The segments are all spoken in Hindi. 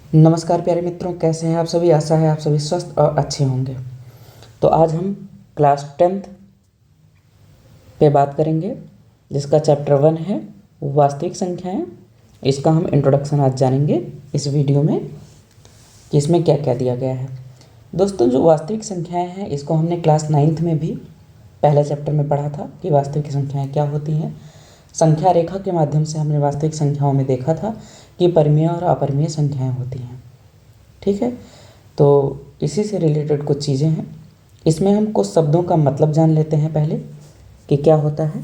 नमस्कार प्यारे मित्रों, कैसे हैं आप सभी। आशा है आप सभी स्वस्थ और अच्छे होंगे। तो आज हम क्लास 10th पे बात करेंगे, जिसका चैप्टर 1 है वास्तविक संख्याएं। इसका हम इंट्रोडक्शन आज जानेंगे इस वीडियो में कि इसमें क्या क्या दिया गया है। दोस्तों, जो वास्तविक संख्याएं हैं इसको हमने क्लास 9th में भी पहले चैप्टर में पढ़ा था कि वास्तविक संख्याएं क्या होती हैं। संख्या रेखा के माध्यम से हमने वास्तविक संख्याओं में देखा था कि परिमेय और अपरिमेय संख्याएं होती हैं। ठीक है, तो इसी से रिलेटेड कुछ चीज़ें हैं। इसमें हम कुछ शब्दों का मतलब जान लेते हैं पहले कि क्या होता है।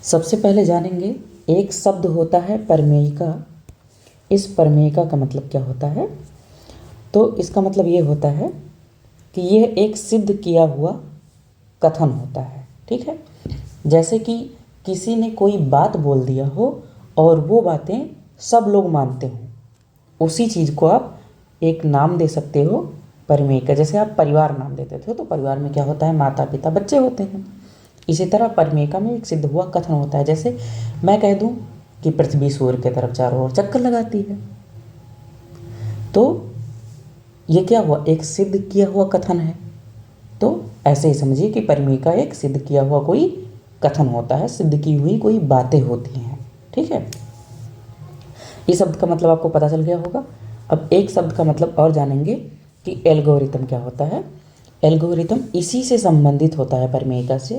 सबसे पहले जानेंगे, एक शब्द होता है परमेयिका। इस परमेयिका का मतलब क्या होता है? तो इसका मतलब ये होता है कि यह एक सिद्ध किया हुआ कथन होता है। ठीक है, जैसे कि किसी ने कोई बात बोल दिया हो और वो बातें सब लोग मानते हों, उसी चीज़ को आप एक नाम दे सकते हो परिमेय का। जैसे आप परिवार नाम देते थे तो परिवार में क्या होता है, माता पिता बच्चे होते हैं। इसी तरह परिमेय में एक सिद्ध हुआ कथन होता है। जैसे मैं कह दूं कि पृथ्वी सूर्य की तरफ चारों ओर चक्कर लगाती है, तो ये क्या हुआ, एक सिद्ध किया हुआ कथन है। तो ऐसे ही समझिए कि परिमेय का एक सिद्ध किया हुआ कोई कथन होता है, सिद्ध की हुई कोई बातें होती हैं। ठीक है, इस शब्द का मतलब आपको पता चल गया होगा। अब एक शब्द का मतलब और जानेंगे कि एल्गोरिथम क्या होता है। एल्गोरिथम इसी से संबंधित होता है परिमेयिका से।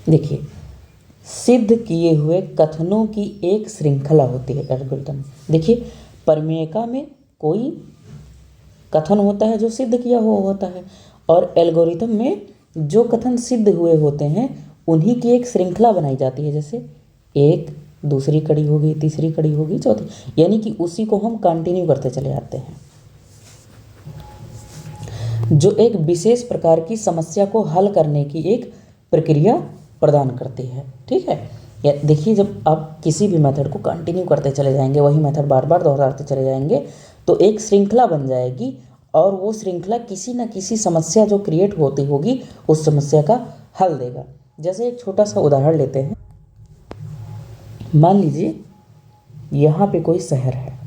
देखिए, सिद्ध किए हुए कथनों की एक श्रृंखला होती है एल्गोरिथम। देखिए, परिमेयिका में कोई कथन होता है जो सिद्ध किया हुआ होता है, और एल्गोरिथम में जो कथन सिद्ध हुए होते हैं उन्हीं की एक श्रृंखला बनाई जाती है। जैसे एक, दूसरी कड़ी होगी, तीसरी कड़ी होगी, चौथी, यानी कि उसी को हम कंटिन्यू करते चले जाते हैं, जो एक विशेष प्रकार की समस्या को हल करने की एक प्रक्रिया प्रदान करती है। ठीक है, या देखिए, जब आप किसी भी मेथड को कंटिन्यू करते चले जाएंगे, वही मेथड बार बार दोहराते चले जाएंगे, तो एक श्रृंखला बन जाएगी, और वो श्रृंखला किसी न किसी समस्या जो क्रिएट होती होगी उस समस्या का हल देगा। जैसे एक छोटा सा उदाहरण लेते हैं। मान लीजिए यहाँ पे कोई शहर है,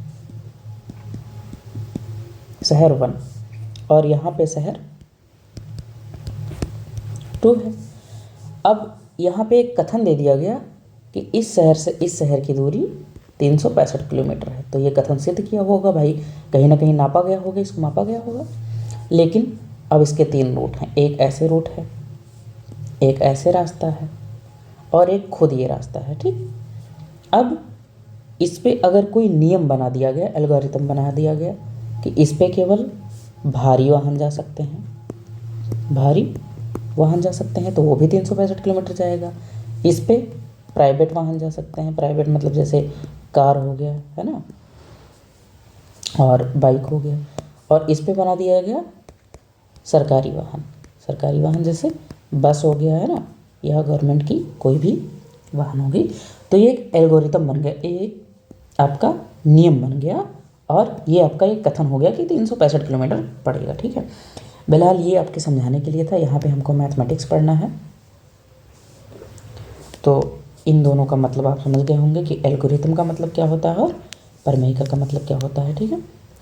शहर 1, और यहाँ पे शहर 2 है। अब यहाँ पे एक कथन दे दिया गया कि इस शहर से इस शहर की दूरी 365 किलोमीटर है। तो ये कथन सिद्ध किया होगा भाई, कहीं ना कहीं नापा गया होगा, इसको मापा गया होगा। लेकिन अब इसके 3 रूट हैं, एक ऐसे रूट है, एक ऐसे रास्ता है, और एक खुद ये रास्ता है। ठीक, अब इस पे अगर कोई नियम बना दिया गया, एल्गोरिथम बना दिया गया कि इस पे केवल भारी वाहन जा सकते हैं, भारी वाहन जा सकते हैं, तो वो भी 365 किलोमीटर जाएगा। इस पे प्राइवेट वाहन जा सकते हैं, प्राइवेट मतलब जैसे कार हो गया, है ना, और बाइक हो गया। और इस पे बना दिया गया सरकारी वाहन, सरकारी वाहन जैसे बस हो गया, है ना, या गवर्नमेंट की कोई भी वाहन होगी। तो ये एक एल्गोरिथम बन गया, एक आपका नियम बन गया, और ये आपका एक कथन हो गया कि 365 किलोमीटर पड़ेगा। ठीक है, फिलहाल ये आपके समझाने के लिए था। यहाँ पे हमको मैथमेटिक्स पढ़ना है, तो इन दोनों का मतलब आप समझ गए होंगे कि एल्गोरिथम का मतलब क्या होता है और परिमेयिका का मतलब क्या होता है। ठीक है,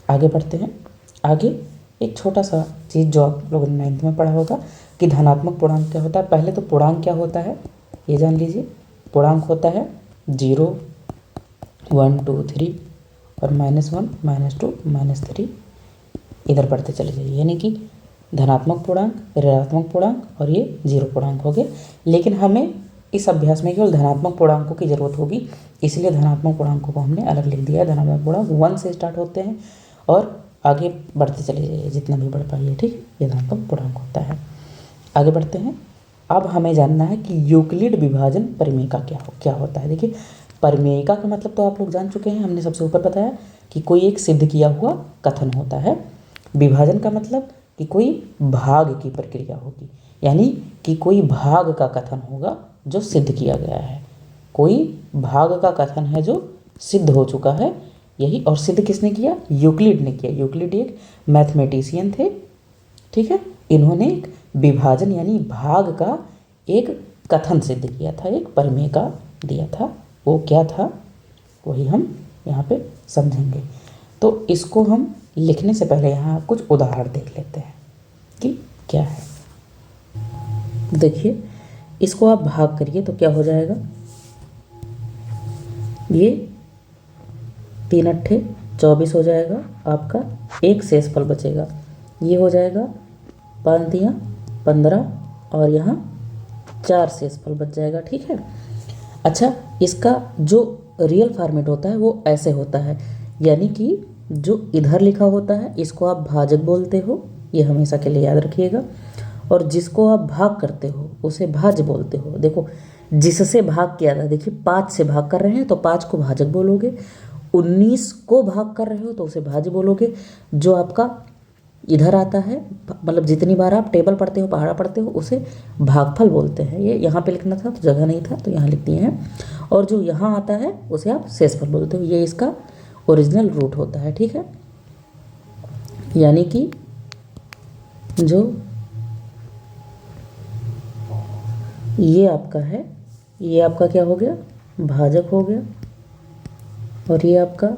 आगे बढ़ते हैं। आगे एक छोटा सा चीज़ जो आप लोगों ने 9th में पढ़ा होगा कि धनात्मक पूर्णांक क्या होता है। पहले तो पूर्णांक क्या होता है ये जान लीजिए। पूर्णांक होता है 0, 1, 2, 3 और -1, -2, -3, इधर बढ़ते चले जाइए, यानी कि धनात्मक पूर्णांक, ऋणात्मक पूर्णांक और ये 0 पूर्णांक हो गए। लेकिन हमें इस अभ्यास में केवल धनात्मक पूर्णांकों की ज़रूरत होगी, इसलिए धनात्मक पूर्णांकों को हमने अलग लिख दिया है। धनात्मक पूर्णांक 1 से स्टार्ट होते हैं और आगे बढ़ते चले जाइए जितना भी बढ़ पाइए। ठीक, ये धनात्मक पूर्णांक होता है। आगे बढ़ते हैं। अब हमें जानना है कि यूक्लिड विभाजन परिमेयिका क्या होता है। देखिए, परिमेयिका का मतलब तो आप लोग जान चुके हैं, हमने सबसे ऊपर बताया कि कोई एक सिद्ध किया हुआ कथन होता है। विभाजन का मतलब कि कोई भाग की प्रक्रिया होगी, यानी कि कोई भाग का कथन होगा जो सिद्ध किया गया है। कोई भाग का कथन है जो सिद्ध हो चुका है, यही। और सिद्ध किसने किया? यूक्लिड ने किया। यूक्लिड एक मैथमेटिशियन थे। ठीक है, इन्होंने एक विभाजन यानी भाग का एक कथन सिद्ध किया था, एक परिमेय का दिया था। वो क्या था? वही हम यहाँ पे समझेंगे। तो इसको हम लिखने से पहले यहाँ कुछ उदाहरण देख लेते हैं कि क्या है। देखिए, इसको आप भाग करिए तो क्या हो जाएगा, ये 3 अट्ठे 24 हो जाएगा आपका, एक शेषफल बचेगा, ये हो जाएगा 5 तियाँ 15 और यहाँ 4 शेषफल बच जाएगा। ठीक है। अच्छा, इसका जो रियल फॉर्मेट होता है वो ऐसे होता है, यानी कि जो इधर लिखा होता है इसको आप भाजक बोलते हो, ये हमेशा के लिए याद रखिएगा, और जिसको आप भाग करते हो उसे भाज्य बोलते हो। देखो, जिससे भाग किया था, देखिए 5 से भाग कर रहे हैं तो 5 को भाजक बोलोगे, 19 को भाग कर रहे हो तो उसे भाज्य बोलोगे। जो आपका इधर आता है, मतलब जितनी बार आप टेबल पढ़ते हो, पहाड़ा पढ़ते हो, उसे भागफल बोलते हैं। ये यहाँ पे लिखना था तो जगह नहीं था तो यहाँ लिख दिए हैं। और जो यहाँ आता है उसे आप शेषफल बोलते हो, ये इसका ओरिजिनल रूट होता है। ठीक है। यानी कि जो ये आपका है, ये आपका क्या हो गया, भाजक हो गया, और ये आपका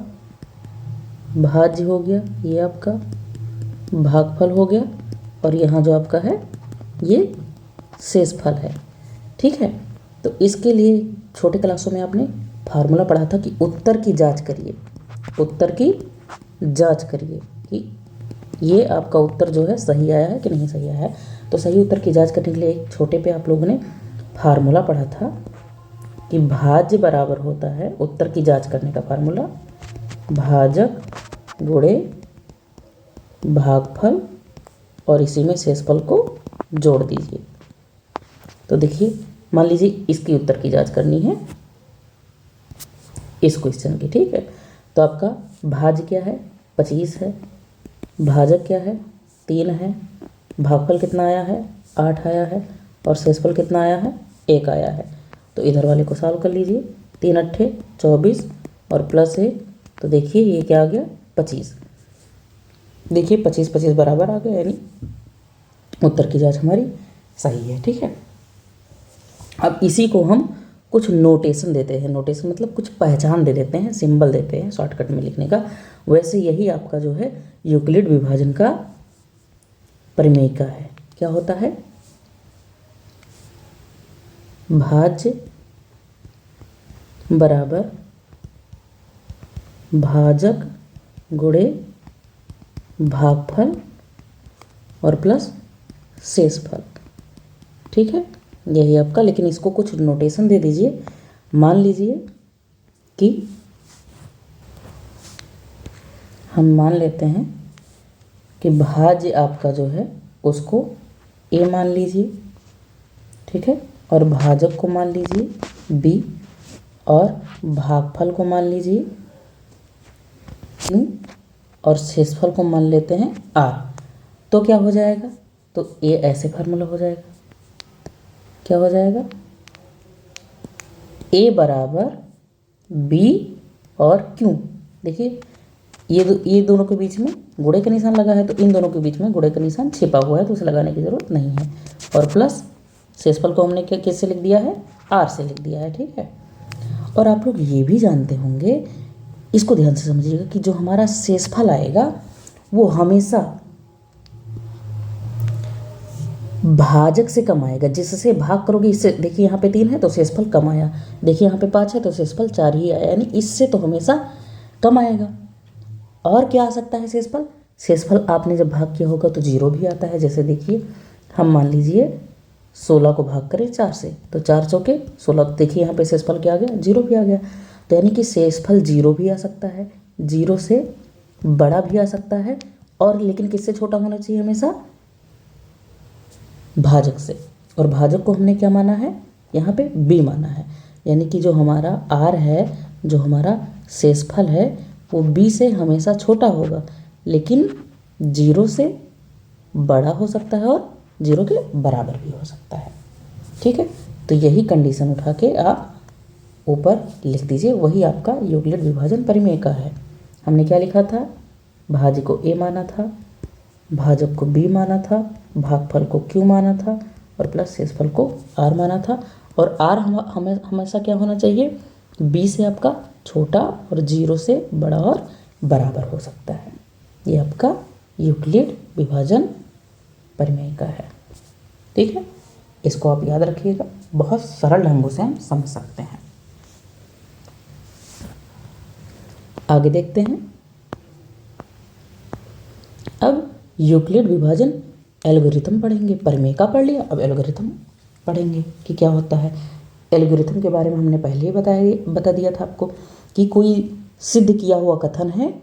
भाज्य हो गया, ये आपका भागफल हो गया, और यहाँ जो आपका है ये शेषफल है। ठीक है। तो इसके लिए छोटे क्लासों में आपने फार्मूला पढ़ा था कि उत्तर की जांच करिए, उत्तर की जांच करिए कि ये आपका उत्तर जो है सही आया है कि नहीं सही आया है। तो सही उत्तर की जांच करने के लिए एक छोटे पे आप लोगों ने फार्मूला पढ़ा था कि भाज्य बराबर होता है, उत्तर की जांच करने का फार्मूला, भाजक गुणे भागफल और इसी में शेषफल को जोड़ दीजिए। तो देखिए, मान लीजिए इसकी उत्तर की जांच करनी है इस क्वेश्चन की। ठीक है। तो आपका भाज्य क्या है, 25 है, भाजक क्या है, 3 है, भागफल कितना आया है, 8 आया है, और शेषफल कितना आया है, 1 आया है। तो इधर वाले को सॉल्व कर लीजिए, 3 अट्ठे 24 और प्लस 1, तो देखिए ये क्या आ गया, 25। देखिए 25 25 बराबर आ गया, यानी उत्तर की जांच हमारी सही है। ठीक है। अब इसी को हम कुछ नोटेशन देते हैं, नोटेशन मतलब कुछ पहचान दे देते हैं, सिंबल देते हैं शॉर्टकट में लिखने का। वैसे यही आपका जो है यूक्लिड विभाजन का परिमेय है। क्या होता है, भाज्य बराबर भाजक गुणे भागफल और प्लस शेषफल। ठीक है, यही आपका। लेकिन इसको कुछ नोटेशन दे दीजिए। मान लीजिए कि हम मान लेते हैं कि भाज्य आपका जो है उसको ए मान लीजिए। ठीक है। और भाजक को मान लीजिए बी, और भागफल को मान लीजिए क्यू, और शेषफल को मान लेते हैं आर। तो क्या हो जाएगा, तो ये ऐसे फार्मूला हो जाएगा, क्या हो जाएगा, ए बराबर बी और क्यू। देखिए ये दोनों के बीच में गुणे का निशान लगा है, तो इन दोनों के बीच में गुणे का निशान छिपा हुआ है, तो उसे लगाने की ज़रूरत नहीं है। और प्लस शेषफल को हमने क्या किससे लिख दिया है, आर से लिख दिया है। ठीक है। और आप लोग ये भी जानते होंगे, इसको ध्यान से समझिएगा, कि जो हमारा शेषफल आएगा वो हमेशा भाजक से कम आएगा। जिससे भाग करोगे इससे, देखिए यहाँ पे 3 है तो शेषफल कम आया, देखिए यहाँ पे 5 है तो शेषफल 4 ही आया, यानी इससे तो हमेशा कम आएगा। और क्या आ सकता है शेषफल, शेषफल आपने जब भाग किया होगा तो 0 भी आता है। जैसे देखिए, हम मान लीजिए 16 को भाग करें 4 से, तो 4 चौके 16, देखिए यहाँ पे शेषफल क्या आ गया, 0 भी आ गया। तो यानी कि शेषफल 0 भी आ सकता है, 0 से बड़ा भी आ सकता है, और लेकिन किससे छोटा होना चाहिए, हमेशा भाजक से। और भाजक को हमने क्या माना है, यहाँ पे बी माना है, यानी कि जो हमारा आर है, जो हमारा शेषफल है, वो बी से हमेशा छोटा होगा, लेकिन 0 से बड़ा हो सकता है और 0 के बराबर भी हो सकता है। ठीक है। तो यही कंडीशन उठा के आप ऊपर लिख दीजिए, वही आपका यूक्लिड विभाजन परिमेय का है। हमने क्या लिखा था, भाज्य को ए माना था, भाजक को बी माना था, भागफल को क्यू माना था, और प्लस शेषफल को आर माना था। और आर हमें हमेशा क्या होना चाहिए, बी से आपका छोटा और 0 से बड़ा और बराबर हो सकता है। ये आपका यूक्लिड विभाजन परिमेय का है। ठीक है, इसको आप याद रखिएगा, बहुत सरल ढंगों से हम समझ सकते हैं। आगे देखते हैं। अब यूक्लिड विभाजन एल्गोरिथम पढ़ेंगे। परिमेय का पढ़ लिया, अब एल्गोरिथम पढ़ेंगे कि क्या होता है। एल्गोरिथम के बारे में हमने पहले ही बता दिया था आपको कि कोई सिद्ध किया हुआ कथन है,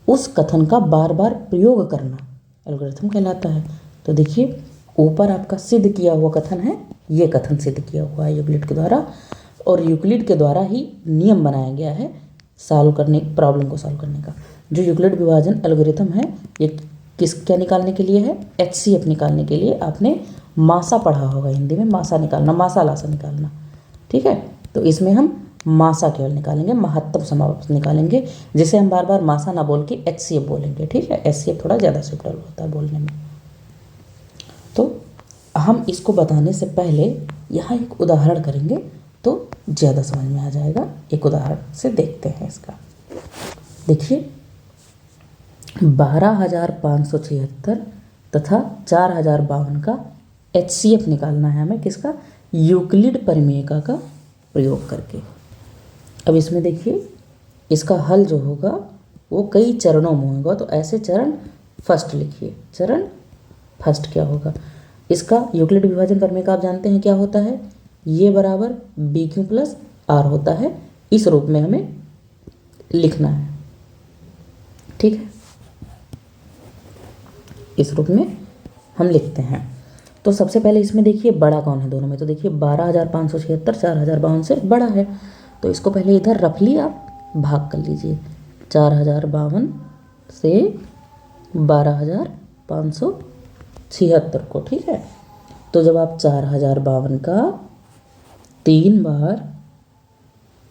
उस कथन का बार बार प्रयोग करना एल्गोरिथम कहलाता है। तो देखिए, ऊपर आपका सिद्ध किया हुआ कथन है, ये कथन सिद्ध किया हुआ है यूक्लिड के द्वारा, और यूक्लिड के द्वारा ही नियम बनाया गया है प्रॉब्लम को सॉल्व करने का। जो यूक्लिड विभाजन एल्गोरिथम है, ये क्या निकालने के लिए है? HCF निकालने के लिए। आपने मासा पढ़ा होगा हिंदी में, मासा निकालना, मासा लासा निकालना। ठीक है, तो इसमें हम मासा केवल निकालेंगे, महत्तम समापन निकालेंगे, जिसे हम बार बार मासा ना बोल के HCF बोलेंगे। ठीक है, HCF थोड़ा ज़्यादा सुटेबल होता है बोलने में। तो हम इसको बताने से पहले यहाँ एक उदाहरण करेंगे तो ज़्यादा समझ में आ जाएगा। एक उदाहरण से देखते हैं इसका। देखिए, 12,576 तथा 4,052 का HCF निकालना है हमें। किसका? यूक्लिड परिमेयिका का प्रयोग करके। अब इसमें देखिए, इसका हल जो होगा वो कई चरणों में होगा। तो ऐसे चरण फर्स्ट लिखिए। चरण फर्स्ट क्या होगा? इसका यूक्लिड विभाजन परिमेय का आप जानते हैं क्या होता है? ये बराबर BQ प्लस R होता है। इस रूप में हमें लिखना है। ठीक है, इस रूप में हम लिखते हैं। तो सबसे पहले इसमें देखिए बड़ा कौन है दोनों में। तो देखिए 12,576 4,052 से बड़ा है, तो इसको पहले इधर रफली आप भाग कर लीजिए। 4,052 से 12,576 को। ठीक है, तो जब आप 4,052 का 3 बार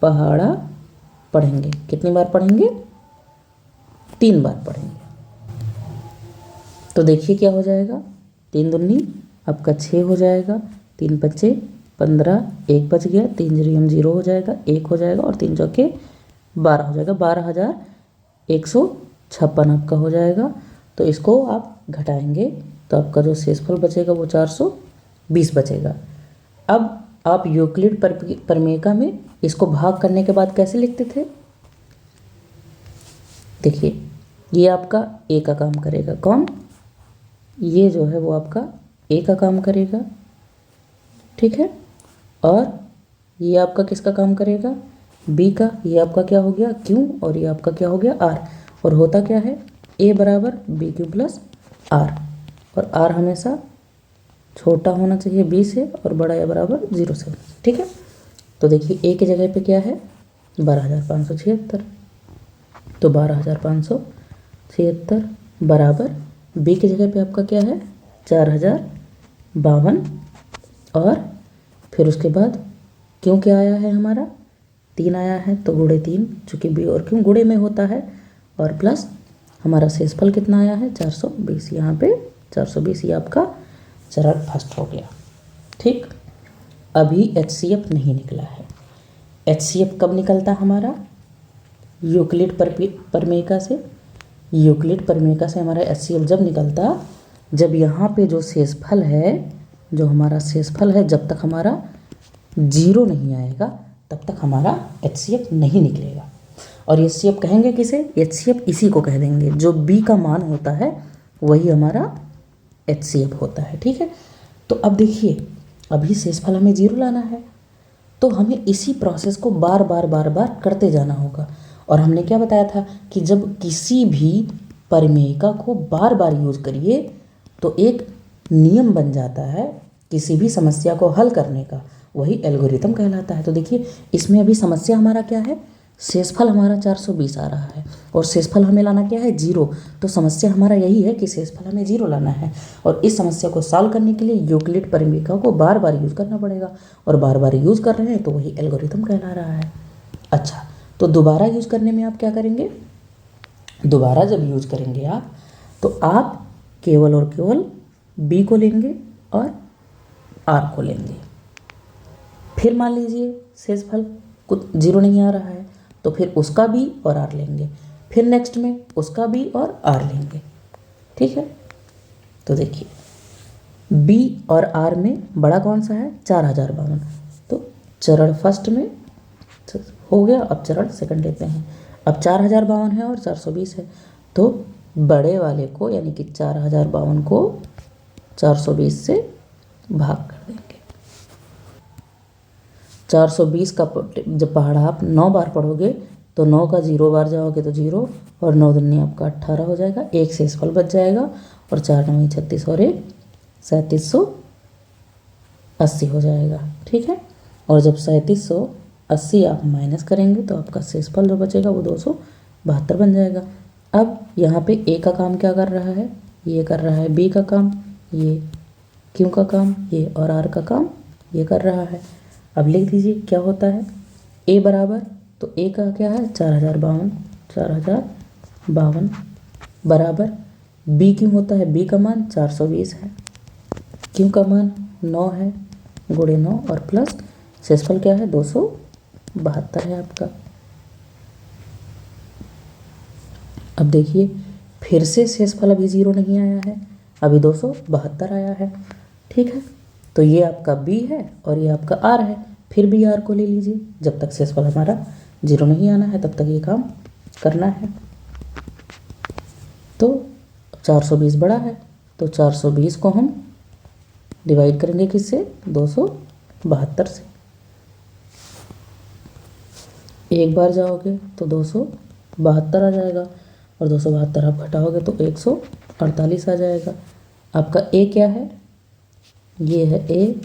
पहाड़ा पढ़ेंगे, कितनी बार पढ़ेंगे? 3 बार पढ़ेंगे। तो देखिए क्या हो जाएगा, 3 दूनी आपका 6 हो जाएगा, 3 पच्चे 15, 1 बच गया, 3 जीरो 0 हो जाएगा, 1 हो जाएगा, और 3 चौके 12 हो जाएगा। 12,156 आपका हो जाएगा। तो इसको आप घटाएंगे तो आपका जो शेषफल बचेगा वो 420 बचेगा। अब आप यूक्लिड परिमेयिका में इसको भाग करने के बाद कैसे लिखते थे? देखिए, ये आपका A का काम करेगा। कौन? ये जो है वो आपका A का काम करेगा। ठीक है, और ये आपका किसका काम करेगा? B का। ये आपका क्या हो गया? Q, और ये आपका क्या हो गया? R। और होता क्या है? A बराबर BQ प्लस R, और R हमेशा छोटा होना चाहिए B से, और बड़ा A बराबर 0 से होना चाहिए। ठीक है, तो देखिए A की जगह पे क्या है? 12,576। तो 12,576 बराबर B की जगह पे आपका क्या है? 4,052, और फिर उसके बाद क्यों क्या आया है हमारा? 3 आया है, तो गुणे 3, चूँकि B और क्यों गुणे में होता है, और प्लस हमारा शेषफल कितना आया है? 420। यहाँ पे 420 ये आपका चरण फर्स्ट हो गया। ठीक, अभी HCF नहीं निकला है। HCF कब निकलता हमारा? यूक्लिड परिमेयिका से। यूक्लिड परिमेयिका से हमारा HCF जब निकलता, जब यहाँ पे जो शेषफल है, जो हमारा शेषफल है, जब तक हमारा 0 नहीं आएगा तब तक हमारा HCF नहीं निकलेगा। और HCF कहेंगे किसे? HCF इसी को कह देंगे, जो B का मान होता है वही हमारा HCF होता है। ठीक है, तो अब देखिए, अभी शेषफल हमें 0 लाना है, तो हमें इसी प्रोसेस को बार बार करते जाना होगा। और हमने क्या बताया था कि जब किसी भी परिमेयिका को बार बार यूज करिए तो एक नियम बन जाता है किसी भी समस्या को हल करने का, वही एल्गोरिथम कहलाता है। तो देखिए, इसमें अभी समस्या हमारा क्या है? शेषफल हमारा 420 आ रहा है, और शेषफल हमें लाना क्या है? 0। तो समस्या हमारा यही है कि शेषफल हमें 0 लाना है, और इस समस्या को सॉल्व करने के लिए यूक्लिड परिमेयिका को बार बार यूज़ करना पड़ेगा, और बार बार यूज़ कर रहे हैं तो वही एल्गोरिथम कहला रहा है। अच्छा, तो दोबारा यूज़ करने में आप क्या करेंगे? दोबारा जब यूज़ करेंगे आप, तो आप केवल और केवल B को लेंगे और R को लेंगे। फिर मान लीजिए शेषफल कुछ 0 नहीं आ रहा है, तो फिर उसका बी और आर लेंगे, फिर नेक्स्ट में उसका बी और आर लेंगे। ठीक है, तो देखिए बी और आर में बड़ा कौन सा है, 4052। तो चरण फर्स्ट में हो गया, अब चरण सेकंड लेते हैं। अब 4052 है और 420 है, तो बड़े वाले को यानी कि 4052 को 420 से भाग कर देंगे। 420 का जब पहाड़ा आप 9 बार पढ़ोगे तो 9 का 0 बार जाओगे तो 0, और 9 दूनी आपका 18 हो जाएगा, एक शेषफल बच जाएगा, और 4 9 36 और 1 3780 हो जाएगा। ठीक है, और जब 3780 आप माइनस करेंगे तो आपका शेषफल जो बचेगा वो 272 बन जाएगा। अब यहाँ पे ए का काम क्या कर रहा है, ये कर रहा है बी का काम, ये क्यू का काम ये, और आर का काम ये कर रहा है। अब लिख दीजिए क्या होता है, ए बराबर, तो ए का क्या है 4052 बराबर, बी क्यों होता है, बी का मान 420 है, क्यू का मान 9 है, गुणे 9 और प्लस शेषफल क्या है 272 है आपका। अब देखिए फिर से शेषफल अभी 0 नहीं आया है, अभी 272 आया है। ठीक है, तो ये आपका बी है और ये आपका आर है, फिर भी आर को ले लीजिए, जब तक शेषफल हमारा 0 नहीं आना है तब तक ये काम करना है। तो 420 बड़ा है, तो 420 को हम डिवाइड करेंगे किससे, 272 से। एक बार जाओगे तो 272 आ जाएगा, और 272 आप घटाओगे तो 148 आ जाएगा। आपका ए क्या है, ये है ए,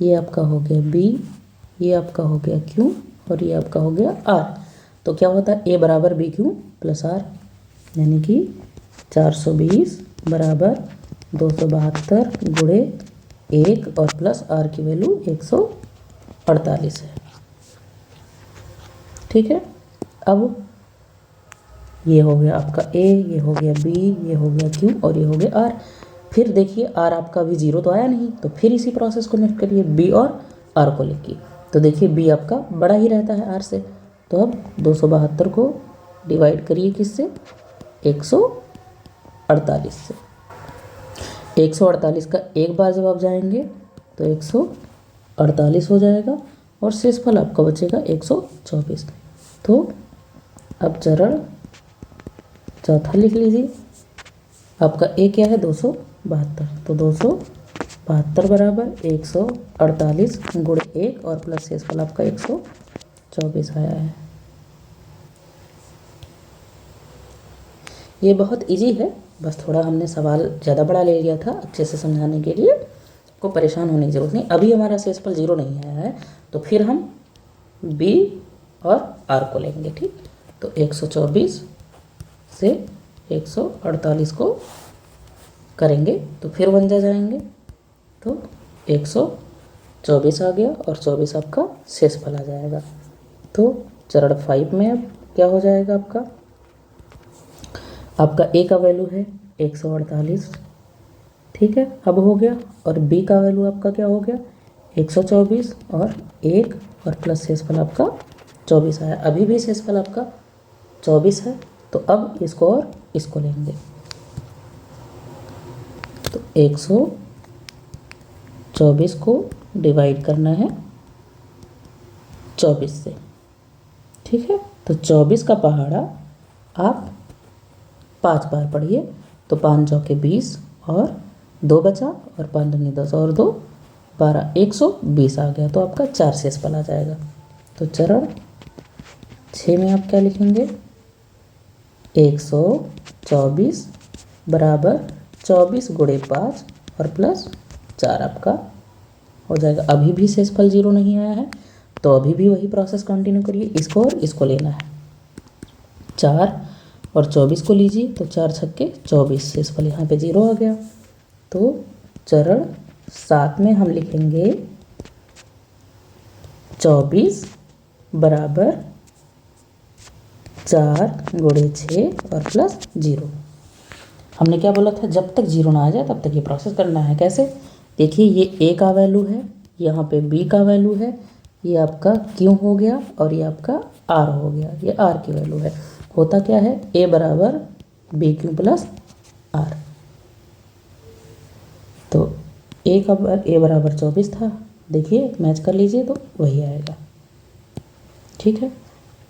ये आपका हो गया बी, ये आपका हो गया क्यू, और ये आपका हो गया आर। तो क्या होता है ए बराबर बी क्यू प्लस आर, यानी कि 420 बराबर 272 गुणे 1 और प्लस आर की वैल्यू 148 है। ठीक है, अब ये हो गया आपका ए, ये हो गया बी, ये हो गया क्यू और ये हो गया आर। फिर देखिए आर आपका अभी 0 तो आया नहीं, तो फिर इसी प्रोसेस को नोट करिए, बी और आर को लिखिए। तो देखिए बी आपका बड़ा ही रहता है आर से, तो अब 272 को डिवाइड करिए किससे, 148 से। 148 का एक बार जब आप जाएंगे तो 148 हो जाएगा, और शेषफल आपका बचेगा 124। तो अब चरण चौथा लिख लीजिए, आपका ए क्या है 272, तो 272 बराबर 148 गुणे 1 और प्लस शेषफल आपका 124 आया है। ये बहुत इजी है, बस थोड़ा हमने सवाल ज़्यादा बड़ा ले लिया था अच्छे से समझाने के लिए, को परेशान होने की ज़रूरत नहीं। अभी हमारा शेषफल 0 नहीं आया है, तो फिर हम बी और आर को लेंगे। ठीक, तो 124 से 148 को करेंगे तो फिर 1 जा जाएंगे, तो 124 आ गया, और 24 आपका शेषफल आ जाएगा। तो चरण 5 में अब क्या हो जाएगा, आपका ए का वैल्यू है 148, ठीक है, अब हो गया, और बी का वैल्यू आपका क्या हो गया 124 और 1 और प्लस शेषफल आपका 24 आया। अभी भी शेषफल आपका 24 है, तो अब इसको और इसको लेंगे, तो 124 को डिवाइड करना है 24 से। ठीक है, तो 24 का पहाड़ा आप 5 बार पढ़िए, तो 5 चौके 20 और 2 बचा, और 5 दूनी 10 और 2 12, 120 आ गया, तो आपका 4 शेषफल आ जाएगा। तो चरण 6 में आप क्या लिखेंगे, 124 बराबर 24 गुणे 5 और प्लस 4 आपका हो जाएगा। अभी भी शेषफल 0 नहीं आया है, तो अभी भी वही प्रोसेस कंटिन्यू करिए, इसको और इसको लेना है। 4 और 24 को लीजिए, तो 4 छक्के 24, शेषफल यहाँ पे 0 आ गया। तो चरण 7 में हम लिखेंगे 24 बराबर 4 गुणे 6 और प्लस 0। हमने क्या बोला था, जब तक 0 ना आ जाए तब तक ये प्रोसेस करना है। कैसे, देखिए ये ए का वैल्यू है, यहाँ पे बी का वैल्यू है, ये आपका Q हो गया और ये आपका R हो गया, ये R की वैल्यू है। होता क्या है, A बराबर BQ प्लस R। तो A बराबर 24 था, देखिए मैच कर लीजिए तो वही आएगा। ठीक है,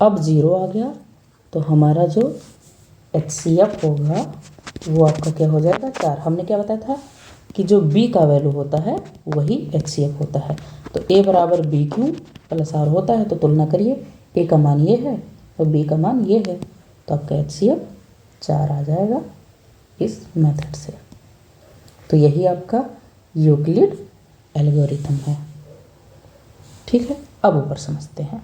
अब 0 आ गया तो हमारा जो HCF होगा वो आपका क्या हो जाएगा 4। हमने क्या बताया था कि जो B का वैल्यू होता है वही HCF होता है। तो A बराबर BQ प्लस R होता है, तो तुलना करिए, A का मान ये है और B का मान ये है, तो आपका HCF 4 आ जाएगा इस मेथड से। तो यही आपका यूक्लिड एल्गोरिथम है। ठीक है, अब ऊपर समझते हैं।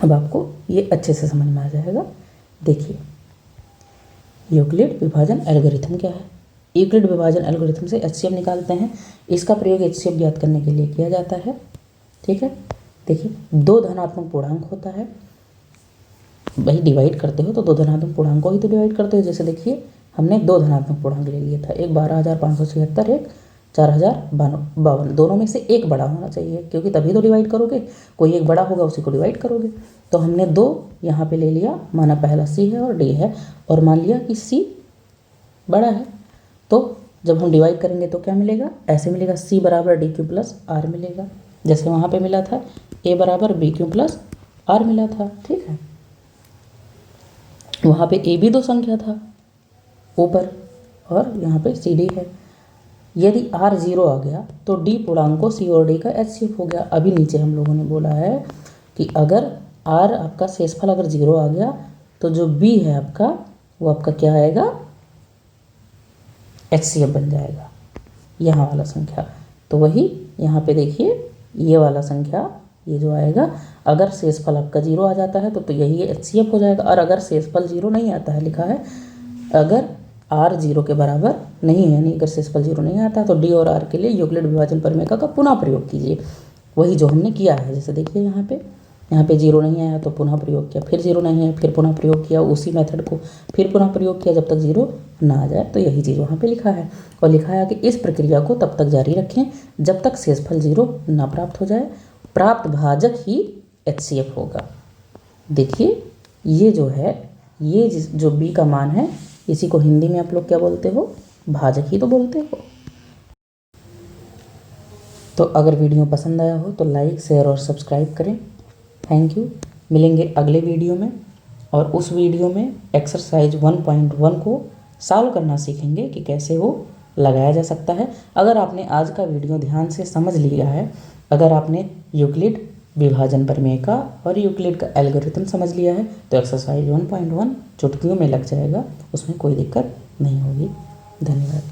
अब आपको ये अच्छे से समझ में आ जाएगा। देखिए, यूक्लिड विभाजन एल्गोरिथम क्या है। यूक्लिड विभाजन एल्गोरिथम से HCF निकालते हैं। इसका प्रयोग HCF ज्ञात करने के लिए किया जाता है। ठीक है, देखिए 2 धनात्मक पूर्णांक होता है, वही डिवाइड करते हो तो 2 धनात्मक पूर्णांकों ही तो डिवाइड करते हो। जैसे देखिए हमने 2 धनात्मक पूर्णांक ले लिया था, एक 12,576, एक 4,052। दोनों में से एक बड़ा होना चाहिए, क्योंकि तभी तो डिवाइड करोगे, कोई एक बड़ा होगा उसी को डिवाइड करोगे। तो हमने 2 यहाँ पे ले लिया, माना पहला C है और D है, और मान लिया कि C बड़ा है। तो जब हम डिवाइड करेंगे तो क्या मिलेगा, ऐसे मिलेगा, C बराबर DQ प्लस R मिलेगा, जैसे वहाँ पे मिला था A बराबर BQ प्लस R मिला था। ठीक है, वहाँ पे A भी 2 संख्या था ऊपर, और यहाँ पे CD है। यदि R 0 आ गया तो D पूर्णांकों C और D का HCF हो गया। अभी नीचे हम लोगों ने बोला है कि अगर R आपका शेषफल अगर 0 आ गया तो जो B है आपका वो आपका क्या आएगा, HCF बन जाएगा, यहाँ वाला संख्या। तो वही यहाँ पे देखिए ये वाला संख्या, ये जो आएगा, अगर शेषफल आपका 0 आ जाता है तो यही HCF हो जाएगा। और अगर शेषफल 0 नहीं आता है, लिखा है अगर R 0 के बराबर नहीं है, यानी अगर शेषफल 0 नहीं आता तो D और R के लिए यूक्लिड विभाजन प्रमेय का पुनः प्रयोग कीजिए, वही जो हमने किया है। जैसे देखिए यहाँ पे 0 नहीं आया तो पुनः प्रयोग किया, फिर 0 नहीं आया फिर पुनः प्रयोग किया, उसी मेथड को फिर पुनः प्रयोग किया जब तक 0 ना आ जाए। तो यही चीज़ वहाँ पे लिखा है, और लिखा है कि इस प्रक्रिया को तब तक जारी रखें जब तक शेषफल 0 ना प्राप्त हो जाए, प्राप्त भाजक ही HCF होगा। देखिए ये जो है, ये जो B का मान है, इसी को हिंदी में आप लोग क्या बोलते हो, भाजक ही तो बोलते हो। तो अगर वीडियो पसंद आया हो तो लाइक, शेयर और सब्सक्राइब करें। Thank you. मिलेंगे अगले वीडियो में, और उस वीडियो में एक्सरसाइज 1.1 को सॉल्व करना सीखेंगे कि कैसे वो लगाया जा सकता है। अगर आपने आज का वीडियो ध्यान से समझ लिया है, अगर आपने यूक्लिड विभाजन प्रमेय का और यूक्लिड का एल्गोरिथम समझ लिया है, तो एक्सरसाइज 1.1 चुटकियों में लग जाएगा, उसमें कोई दिक्कत नहीं होगी। धन्यवाद।